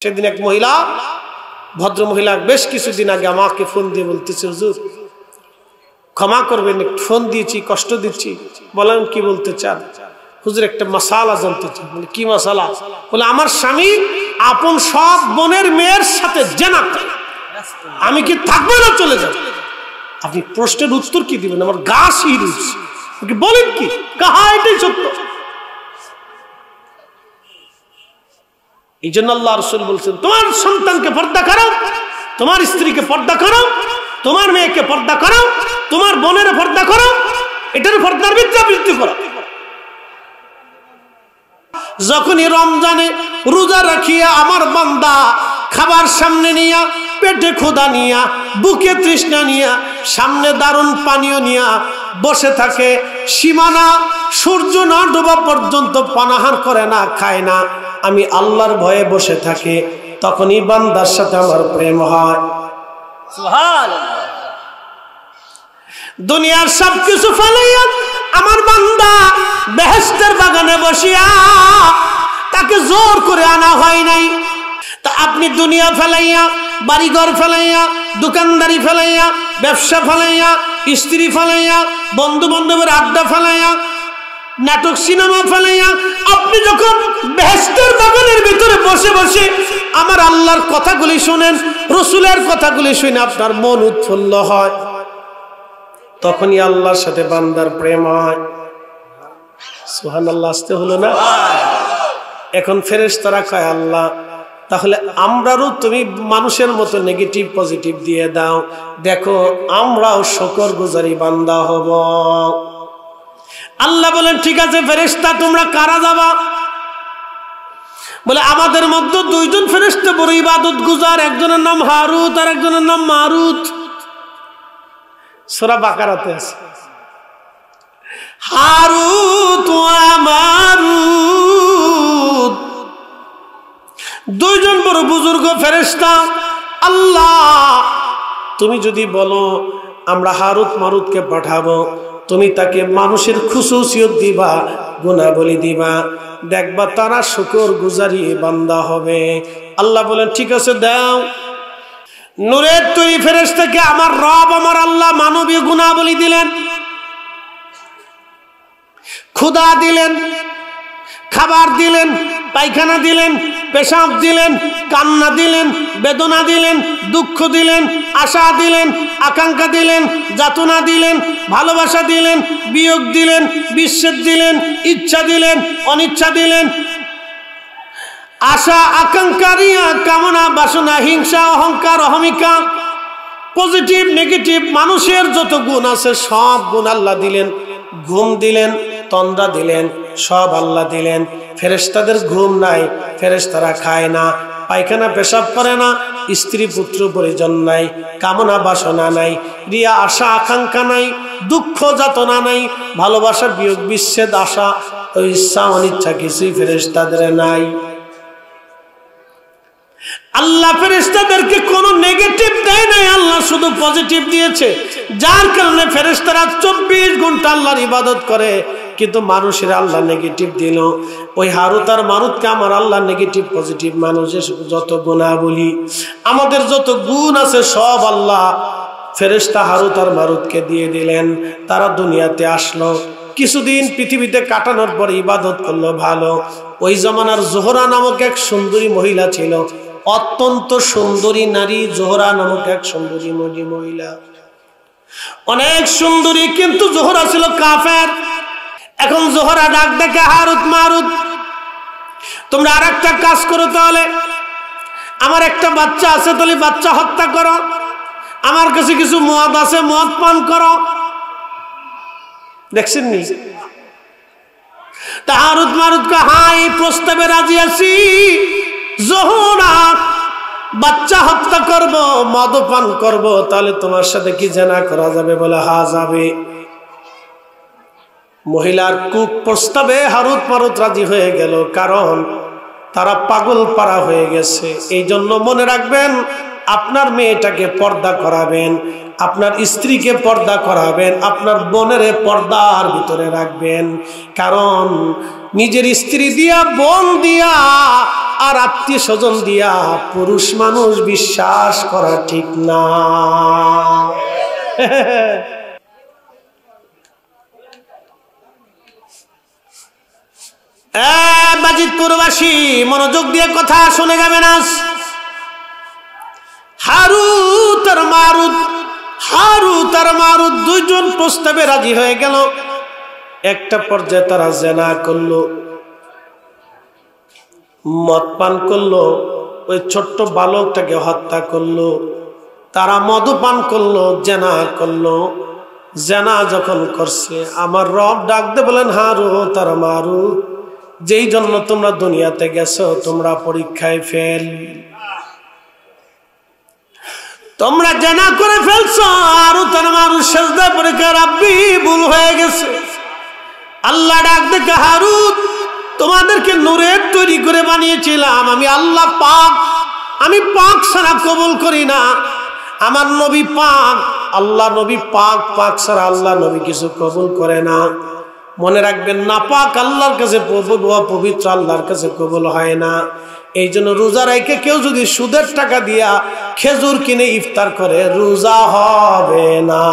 সেদিন এক মহিলা, ভদ্র মহিলা, বেশ কিছুদিন আগে আমাকে ফোন দিয়ে বলতেছে, হুজুর ক্ষমা করবেন, ফোন দিয়েছি, কষ্ট দিচ্ছি। বললাম কি বলতে চান? হুজুর একটা মাসালা জানতে চান। বলে কি মাসালা? বলে আমার স্বামী আপন সব বোনের মেয়ের সাথে জেনা করে, আমি কি থাকবো না চলে যাব? আপনি প্রশ্নের উত্তর কি দিবেন? আমার গা শিরুস। বলেন কি? কাহা এটাই সত্য। এই জন্য আল্লাহ রাসূল বলছেন, তোমার সন্তানকে পর্দা করো, তোমার স্ত্রীকে পর্দা করো, তোমার মেয়েকে পর্দা করো, তোমার বোনের পর্দা করো, এটার পর্দার বৃদ্ধি করো। যখনই রমজানে রোজা রাখিয়া আমার বান্দা খাবার সামনে নিয়া, পেটে ক্ষুধা নিয়া, বুকে তৃষ্ণা নিয়া, সামনে দারুণ পানীয় নিয়া বসে থাকে, সীমানা সূর্য না ডোবা পর্যন্ত পানাহার করে না, খায় না, আমি আল্লাহর ভয়ে বসে থাকে, তখনই বান্দার সাথে আমার প্রেম হয়। সুবহানাল্লাহ। দুনিয়ার সবকিছু ফেলাইয়া আমার বান্দা বেহেশতের বাগানে বসিয়া, তাকে জোর করে আনা হয় নাই। তা আপনি দুনিয়া ফেলাইয়া, বাড়িঘর ফেলাইয়া, দোকানদারি ফেলাইয়া, ব্যবসা ফেলাইয়া, স্ত্রী ফেলাইয়া, বন্ধু বান্ধবের আড্ডা ফেলাইয়া, নাটক সিনেমা ফেলাইয়া আপনি যখন বেহেশতের বাগানের ভিতরে বসে বসে আমার আল্লাহর কথাগুলি শুনেন, রসুলের কথাগুলি শুনে আপনার মন উৎফুল্ল হয়, তখনই আল্লাহর সাথে বান্দার প্রেম হয়। সুবহানাল্লাহ। আসতে হলো না? এখন ফেরেশতারা কয়, আল্লাহ তাহলে আমরাও তুমি মানুষের মতো নেগেটিভ পজিটিভ দিয়ে দাও, দেখো আমরাও শুকরগুজারি বান্দা হব। আল্লাহ বলেন, ঠিক আছে ফেরেশতা, তোমরা কারা যাবা? বলে আমাদের মধ্যে দুইজন ফেরেশতা বড় ইবাদত গুজার, একজনের নাম হারুত আর একজনের নাম মারুত। সূরা বাকারাতে আছে, হারুত ওয়া মারুত, দুইজন বড় বুজুর্গ ফেরেশতা। আল্লাহ তুমি যদি বলো আমরা হারুত মারুতকে পাঠাবো, তুমি তাকে মানুষের খুশুসিয়ত দিবা, গুনাহবলি দিবা, দেখবা তারা শুকরগুজারি বান্দা হবে। আল্লাহ বলেন, ঠিক আছে দাও। নূরের তৈরি ফেরেশতাকে আমার রব আমার আল্লাহ মানবীয় গুনাহবলি দিলেন, ক্ষুধা দিলেন, খাবার দিলেন, পায়খানা দিলেন, পেশাব দিলেন, কান্না দিলেন, বেদনা দিলেন, দুঃখ দিলেন, আশা দিলেন, আকাঙ্ক্ষা দিলেন, যাতনা দিলেন, ভালোবাসা দিলেন, বিয়োগ দিলেন, বিচ্ছেদ দিলেন, ইচ্ছা দিলেন, অনিচ্ছা দিলেন, আশা আকাঙ্ক্ষা, রিয়া, কামনা, বাসনা, হিংসা, অহংকার, অহমিকা, পজিটিভ নেগেটিভ মানুষের যত গুণ আছে সব গুণ আল্লাহ দিলেন। ঘুম দিলেন, তন্দ্রা দিলেন, সব আল্লাহ দিলেন। ফেরেশতাদের ঘুম নাই, ফেরেশতারা খায় না, পায়খানা পেশাব করে না, স্ত্রী পুত্র পরিজন নাই, কামনা বাসনা নাই, রিয়া আশা আকাঙ্ক্ষা নাই, দুঃখ যাতনা নাই, ভালোবাসা বিয়োগ বিচ্ছেদ, আশা ইচ্ছা অনিচ্ছা কিছুই ফেরেশতাদের নাই। আল্লাহ ফেরেশতাদেরকে কোনো নেগেটিভ দেয় নাই, আল্লাহ শুধু পজিটিভ দিয়েছে, যার কারণে ফেরেশতারা 24 ঘন্টা আল্লাহর ইবাদত করে। কিন্তু মানুষের আল্লাহ নেগেটিভ দিল। ওই হারুত আর মারুতকে আমার আল্লাহ নেগেটিভ পজিটিভ, মানুষের যত গুনাহবলি, আমাদের যত গুণ আছে সব আল্লাহ ফেরেশতা হারুত আর মারুতকে দিয়ে দিলেন। তারা দুনিয়াতে আসলো, কিছুদিন পৃথিবীতে কাটানোর পর ইবাদত করলো ভালো। ওই জমানার জোহরা নামক এক সুন্দরী মহিলা ছিল, অত্যন্ত সুন্দরী নারী, জোহরা নামক এক সুন্দরী মহিলা, অনেক সুন্দরী, কিন্তু জোহরা ছিল কাফের। এখন জোহরা ডাক দেখে, হারুত মারুত তোমরা আর একটা কাজ করো, তাহলে আমার একটা বাচ্চা আছে, তাহলে বাচ্চা হত্যা করো, আমার কাছে কিছু মদ আছে, মদ পান করো। দেখছেন নি? তা হারুত মারুত কে, হ্যাঁ এই প্রস্তাবে রাজি আছি, জোহরা বাচ্চা হত্যা করব, মদ পান করব, তাহলে তোমার সাথে কি জেনা করা যাবে? বলে হ্যাঁ যাবে। মহিলার কুক প্রস্তাবে হারুত মারুত রাজি হয়ে গেল, কারণ তারা পাগল পাড়া হয়ে গেছে। এই জন্য মনে রাখবেন, আপনার মেয়েটাকে পর্দা করাবেন, আপনার স্ত্রীকে পর্দা করাবেন, আপনার বোনের পর্দার ভিতরে রাখবেন। কারণ নিজের স্ত্রী দিয়া, বোন দিয়া আর আত্মীয় স্বজন দিয়া পুরুষ মানুষ বিশ্বাস করা ঠিক না। বাজিতপুরবাসী মনোযোগ দিয়ে কথা শুনে যাবেন। আজ হারুত আর মারুত দুইজন প্রস্তাবে রাজি হয়ে গেল। একটা পর্যায়ে তারা জেনা করলো, মদ পান করলো, ওই ছোট্ট বালকটাকে হত্যা করলো। তারা মদ পান করলো, জেনা করলো। জেনা যখন করছে আমার রব ডাক দিয়ে বলেন, হারুত আর মারুত, যেই জন্য তোমরা দুনিয়াতে গেছো তোমরা পরীক্ষায় ফেল, তোমরা জেনা করে ফেলছো। আর তার মানুষ সেজদা করে রাব্বি ভুল হয়ে গেছে। আল্লাহ ডাক দেখে, হারুত তোমাদেরকে নূরের তৈরি করে বানিয়েছিলাম আমি আল্লাহ পাক, আমি পাক ছাড়া কবুল করি না। আমার নবী পাক, আল্লাহ নবী পাক, পাক ছাড়া আল্লাহ নবী কিছু কবুল করে না। মনে রাখবেন, না পাক আল্লাহর কাছে পবিত্র আল্লাহর কাছে কবুল হয় না। এই জন্য রোজা রাখে কেউ যদি সুদের টাকা দিয়া খেজুর কিনে ইফতার করে রোজা হবে না।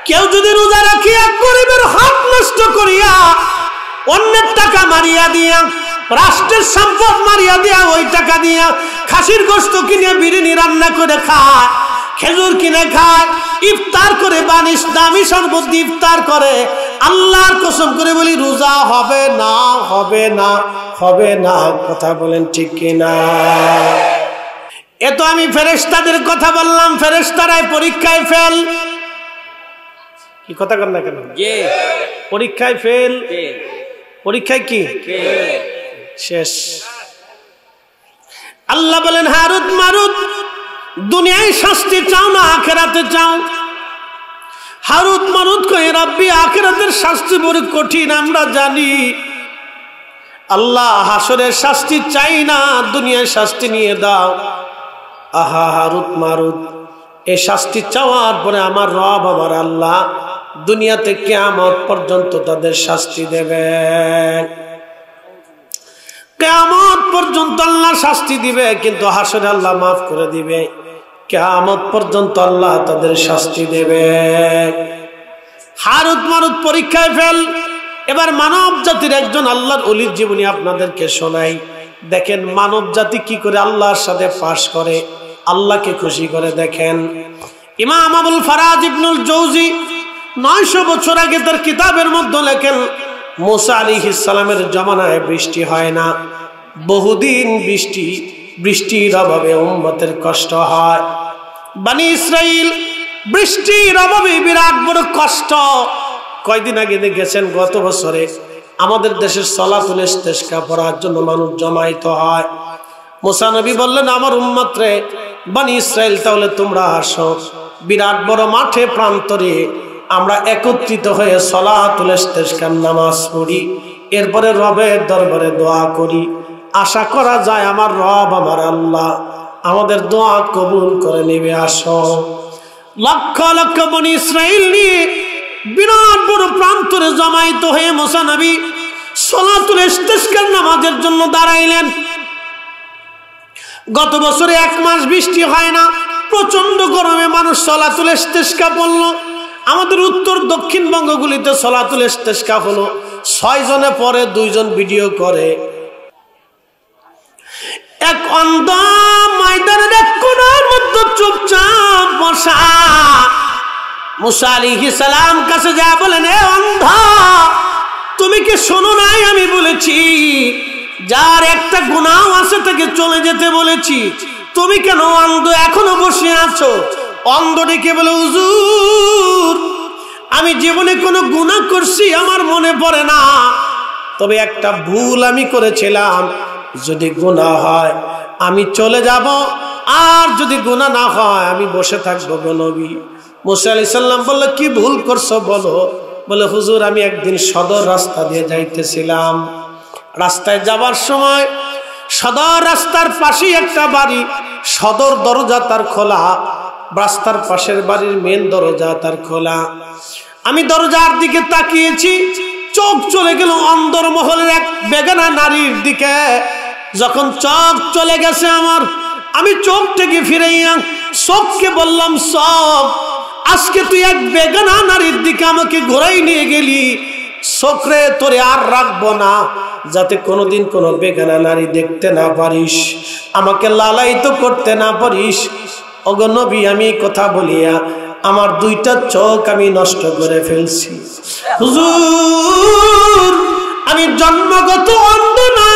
কেউ যদি রোজা রাখিয়া গরিবের হাত নষ্ট করিয়া অন্যের টাকা মারিয়া দিয়া, রাষ্ট্রের সম্পদ মারিয়া দিয়া, ওই টাকা দিয়া খাসির গোশত কিনে বিরিয়ানি রান্না করে খায়, খেজুর কিনে খায়, ইফতার করে বানিশ দামি শরবত দিয়ে ইফতার করে, আল্লাহর কসম করে বলি রোজা হবে না, হবে না, হবে না। কথা বলেন ঠিক কিনা? এ তো আমি ফেরেশতাদের কথা বললাম, ফেরেশতারাই পরীক্ষায় ফেল। কি কথা কর না কেন? পরীক্ষায় ফেল। পরীক্ষায় কি শেষ? আল্লাহ বলেন, হারুত মারুত দুনিয়ায় শাস্তি চাও না আখিরাতে চাও? হারুত মারুত কয়ে, রব্বি আখিরাতের শাস্তি বড় কঠিন আমরা জানি। আল্লাহ হাসরের শাস্তি চাই না, দুনিয়ায় শাস্তি নিয়ে দাও। আহা হারুত মারুত, এই শাস্তি চাওয়ার পরে আমার রব আমার আল্লাহ দুনিয়াতে কিয়ামত পর্যন্ত তাদের শাস্তি দেবে। কিয়ামত পর্যন্ত আল্লাহ শাস্তি দিবে, কিন্তু হাসরে আল্লাহ মাফ করে দিবে। কিয়ামত পর্যন্ত আল্লাহ তাদের শাস্তি দেবে। হারুত মারুত পরীক্ষায় ফেল। এবার মানব জাতির একজন আল্লাহর ওলির জীবনী আপনাদেরকে শোনাই। দেখেন মানব জাতি কি করে আল্লাহর সাথে পাশ করে, আল্লাহকে খুশি করে। দেখেন ইমাম আবুল ফারাজ ইবনুল জৌজি 900 বছর আগে তার কিতাবের মধ্যে লেখেন, মুসা আলাইহিস সালামের জমানায় বৃষ্টি হয় না, বহুদিন বৃষ্টির অভাবে উম্মতের কষ্ট হয়। বনি ইসরাইল বৃষ্টির অভাবে বিরাট বড় কষ্ট। কয়দিন আগে দেখেছেন, গত বছরে আমাদের দেশের সলাতুল ইস্তেসকা পড়ার জন্য মানুষ জমায়েত হয়। মুসা নবী বললেন, আমার উম্মত রে বনি ইসরাইল, তাহলে তোমরা আসো, বিরাট বড় মাঠে প্রান্তরে আমরা একত্রিত হয়ে সলাতুল ইস্তেসকার নামাজ পড়ি, এরপরে রবের দরবারে দোয়া করি। আশা করা যায় আমার রব আমার আল্লাহ আমাদের দোয়া কবুল করে নেবে। আসো। লক্ষ লক্ষ বনি ইসরাইল নিয়ে বিরাট বড় প্রান্তরে জমায়েত হয়ে মুসা নবী সলাতুল ইস্তেসকার নামাজের জন্য দাঁড়াইলেন। গত বছরে 1 মাস বৃষ্টি হয় না, প্রচন্ড গরমে মানুষ সলাতুল ইস্তেসকা পড়ল। আমাদের উত্তর দক্ষিণ বঙ্গগুলিতে সলাতুল ইস্তেসকা হলো, 6 জনে পরে 2 জন ভিডিও করে। এক অন্ধ ময়দানের এক কোণার মধ্যে চুপচাপ বসা। মুসা আলাইহিস সালাম কাছে যা বলেন, এ অন্ধ, তুমি কি শোনো নাই আমি বলেছি যার একটা গুনাহ আছে তাকে চলে যেতে বলেছি, তুমি কেন অন্ধ এখনো বসে আছো? অন্ধ ডেকে বলে, হুজুর আমি জীবনে কোনো গুনাহ করছি আমার মনে পড়ে না, তবে একটা ভুল আমি করেছিলাম, যদি গুনাহ হয় আমি চলে যাব, আর যদি গুনাহ না হয় আমি বসে থাকবো গো নবী। মুসা আলাইহিস সালাম বলল, কি ভুল করছো বলো? বলে, হুজুর আমি একদিন সদর রাস্তা দিয়ে যাইতেছিলাম, রাস্তায় যাবার সময় সদর রাস্তার পাশেই একটা বাড়ি, সদর দরজা তার খোলা, রাস্তার পাশের বাড়ির মেন দরজা তার খোলা। আমি দরজার দিকে তাকিয়েছি, চোখ চলে গেল অন্দরমহলের এক বেগানা নারীর দিকে। যখন চোখ চলে গেছে আমার, আমি চোখ থেকে ফিরাইয়া চোখকে বললাম, চোখ আজকে তুই এক বেগানা নারীর দিকে আমাকে ঘোরাই নিয়ে গেলি, চোখরে তোরে আর রাখবো না, যাতে কোনোদিন কোনো বেগানা নারী দেখতে না পারিস, আমাকে লালায়িত করতে না পারিস। ওগো নবী, আমি কথা বলিয়া আমার দুইটা চোখ আমি নষ্ট করে ফেলছি। হুজুর, আমি জন্মগত অন্ধ না,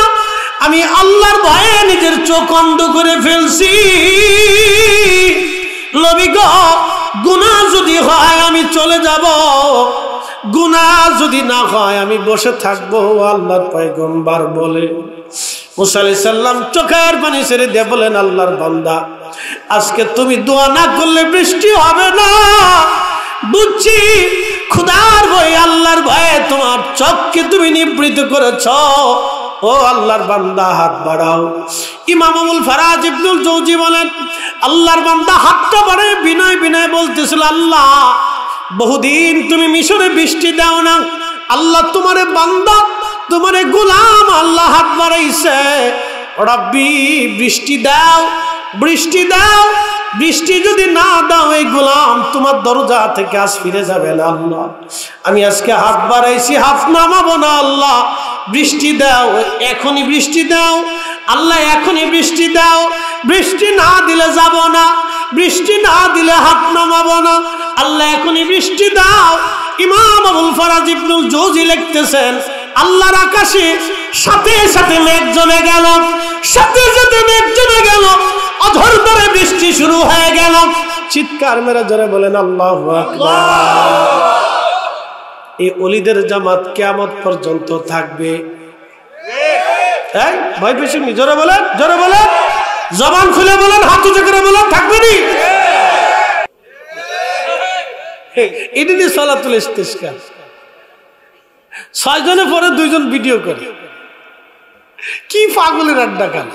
আমি আল্লাহর ভয়ে নিজের চোখ অন্ধ করে ফেলছি। নবী গো, গুনাহ যদি হয় আমি চলে যাব, গুনাহ যদি না হয় আমি বসে থাকবো। আল্লাহর পয়গম্বর বলে, মুসা আলাইহিস সালাম চোখের পানি ছেড়ে দিয়ে বলেন, আল্লাহর বান্দা, আজকে তুমি দোয়া না করলে বৃষ্টি হবে না। বুঝছি খোদার ভয়ে, আল্লাহর ভয়ে তোমার চোখকে তুমি নিবৃত করেছ। ও আল্লাহর বান্দা, হাত বাড়াও। ইমাম আবুল ফারাজ ইবনুল জৌজি বলেন, আল্লাহর বান্দা হাতটা বাড়ায় বিনয় বিনয় বলতেছিল, আল্লাহ বহুদিন তুমি মিশরে বৃষ্টি দাও না, আল্লাহ তোমারে বান্দা, তোমারে গোলাম আল্লাহ হাত বাড়াইছে, রব্বি বৃষ্টি দাও, বৃষ্টি দাও। বৃষ্টি যদি না দাও এই গোলাম তোমার দরজা থেকে আজ ফিরে যাবে না। আল্লাহ আমি আজকে হাত বাড়াইছি, হাত নামাবো না, আল্লাহ বৃষ্টি দাও, এখনই বৃষ্টি দাও, আল্লাহ এখনই বৃষ্টি দাও। বৃষ্টি না দিলে যাব না, বৃষ্টি না দিলে হাত নামাবো না, আল্লাহ এখনই বৃষ্টি দাও। ইমাম আবুল ফারাজ ইবনুল জৌজি লিখতেছেন, আল্লাহর আকাশে সাথে সাথে মেঘ জমে গেল, সাথে সাথে মেঘ জমে গেল, অঝর ধরে বৃষ্টি শুরু হয়ে গেল। চিৎকার মেরে জোরে বলেন আল্লাহু আকবার। এই ওলিদের জামাত কিয়ামত পর্যন্ত থাকবে। এই ভয় পেয়েছেন? জোরে বলেন, জোরে বলেন, জবান খুলে বলেন, হাত উঁচু করে বলেন, থাকবে নি? এটি দিয়ে সালাতুল ইস্তিসকা। 6 জনের পরে 2 জন ভিডিও করে, কি পাগলের আড্ডা কান।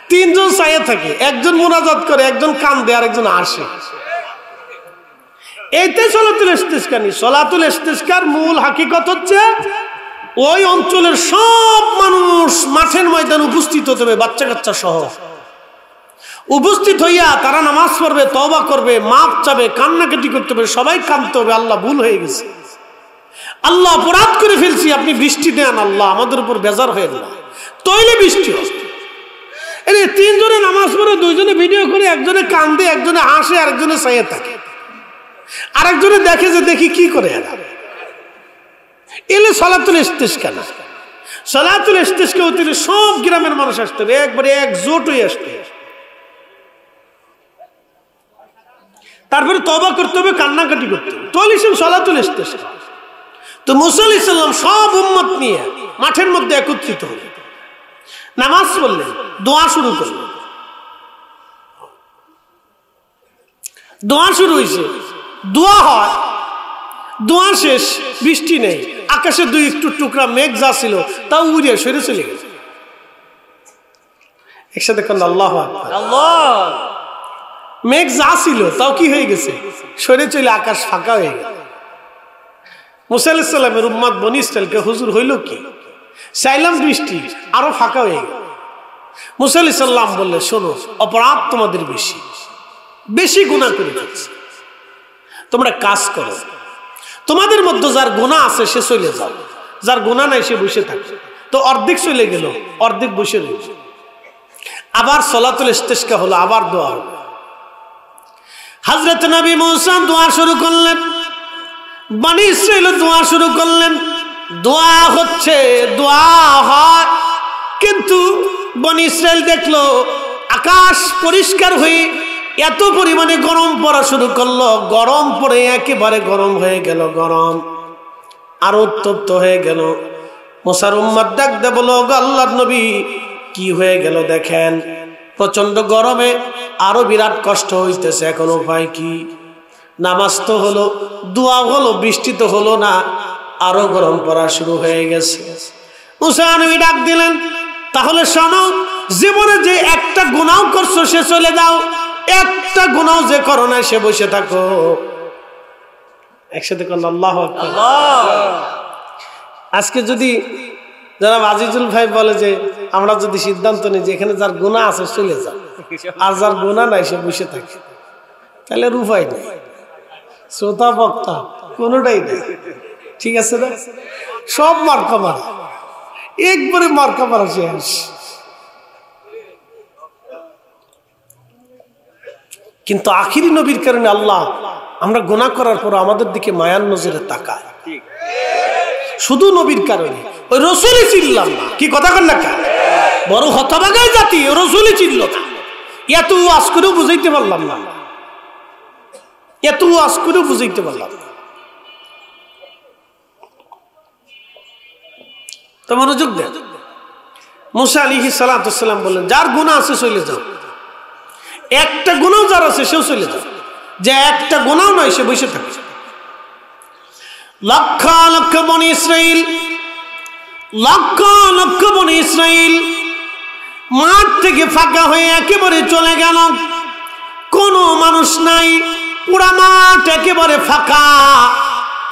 3 জন চাইয়ে থাকে, একজন মুনাজাত করে, একজন কান্দে, আর একজন আসে। এইটাই সালাতুল ইস্তিসকা নি। সালাতুল ইস্তিসকার মূল হাকিকত হচ্ছে ওই অঞ্চলের সব মানুষ মাঠের ময়দানে উপস্থিত হতে হবে, বাচ্চা কাচ্চা সহ উপস্থিত হইয়া তারা নামাজ পড়বে, তওবা করবে, মাপ চাবে, কান্নাকাটি করতে হবে, সবাই কাঁদতে হবে, আল্লাহ ভুল হয়ে গেছে, আল্লাহ অপরাধ করে ফেলছি, আপনি বৃষ্টি দেন, আল্লাহ আমাদের উপর বেজার হয়ে না, তৈলে বৃষ্টি হয়। 3 জনে নামাজ পড়ে, 2 জনে ভিডিও করে, একজনে কান্দে, একজনে হাসে, আরেকজনে চাইয়ে থাকে, আরেকজনে দেখে যে দেখি কি করে এরা। এলে সালাতুল ইস্তিসকা না। সালাতুল ইস্তিসকা হতে সব গ্রামের মানুষ আসতে হবে, একবারে একজোট হয়ে আসতে হবে, তারপরে তওবা করতে হবে, কান্নাকাটি করতে হবে, তাহলে সে সালাতুল ইস্তিসকা। তো মুসা আলাইহিস সালাম সব উম্মত নিয়ে মাঠের মধ্যে একত্রিত হলেন, নামাজ পড়লেন, দোয়া শুরু করলেন। দোয়া শুরু হয়েছে, দোয়া হয়, দোয়া শেষ, বৃষ্টি নেই, আকাশে 2 একটু টুকরা মেঘ যা ছিল তাও উড়ে সরে চলে গেছে। একসাথে কান আল্লাহু আকবার। আল্লাহ, মেঘ যা ছিল তাও কি হয়ে গেছে, সরে চলে আকাশ ফাঁকা হয়ে গেল। মুসা আলাইহিস সালামের উম্মত বনি ইসরাইলকে, হুজুর হইল কি, চাইলাম বৃষ্টি, আরো ফাঁকা হয়ে গেল। মুসা আলাইহিস সালাম বললেন, শোনো, অপরাধ তোমাদের বেশি, বেশি গুনাহ করে ফেলছে, তোমরা কাজ করো, তোমাদের মধ্যে যার গুনাহ আছে সে চলে যাও, যার গুনাহ নাই সে বসে থাকে। তো অর্ধেক চলে গেল, অর্ধেক বসে রইল। আবার সালাতুল ইস্তিসকা হলো, আবার দোয়া হলো। হযরত নবী মুসা দোয়া শুরু করলেন, বনি ইসরাইল দোয়া শুরু করলেন, দোয়া হচ্ছে, দোয়া হয়, কিন্তু বনি ইসরাইল দেখলো আকাশ পরিষ্কার হয়ে এত পরিমাণে গরম পড়া শুরু করলো, গরম পড়ে একেবারে গরম হয়ে গেল, গরম আরো উত্তপ্ত হয়ে গেল। মুসার উম্মত ডাক দে বলো, আল্লাহর নবী কি হয়ে গেল দেখেন, প্রচন্ড গরমে আরো বিরাট কষ্ট হইতেছে, এখন উপায় কি? নামাজ তো হলো, দোয়া হলো, বৃষ্টি তো হলো না, আরো গরম পড়া শুরু হয়ে গেছে। মুসা নবী ডাক দিলেন, তাহলে শোনো, জীবনে যে একটা গুনাহ করছো সে চলে যাও, একটা গুনাহ যে করো না সে বসে থাকো। একসাথে কোন আল্লাহু আকবার। আজকে যদি যারা আজিজুল ভাই বলে যে আমরা যদি সিদ্ধান্ত নিই যে এখানে যার গুনাহ আছে চলে যাও, আর যার গুনাহ নাই সে বসে থাকে, তাহলে রূপাই নেই, শ্রোতা বক্তা কোনোটাই নেই। ঠিক আছে না? সব মার্কা মারা, একবারে মার্কা মারা শেষ। কিন্তু আখিরি নবীর কারণে আল্লাহ আমরা গুনাহ করার পর আমাদের দিকে মায়ার নজরে তাকায়, শুধু নবীর কারণে। ওই রসুলই চিনলাম না, কি কথা কন না, বড় হতভাগাই জাতি, রসুলই চিনল না। এত ওয়াজ করেও বুঝাইতে পারলাম না, এত ওয়াজ করেও বুঝাইতে পারলাম না। তো মনোযোগ দেন। মুসা আলাইহিস সালাম বললেন যার গুনাহ আছে চলে যাও, একটা গুনাহ যার আছে সেও চলে যাও, যে একটা গুনাহ নয় সে বসে থাকে। লক্ষ লক্ষ বনি ইসরাইল, লক্ষ লক্ষ বনি ইসরাইল মাঠ থেকে ফাঁকা হয়ে একেবারে চলে গেল, কোনো মানুষ নাই, পুরা মাঠ একেবারে ফাঁকা,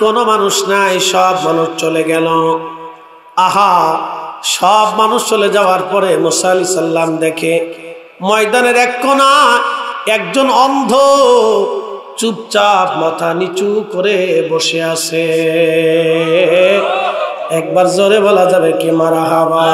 কোনো মানুষ নাই, সব মানুষ চলে গেল। আহা, সব মানুষ চলে যাওয়ার পরে মুসা আলাইহিস সালাম দেখে ময়দানের এক কোণা একজন অন্ধ চুপচাপ মাথা নিচু করে বসে আছে। একবার জোরে বলা যাবে কি মারহাবা।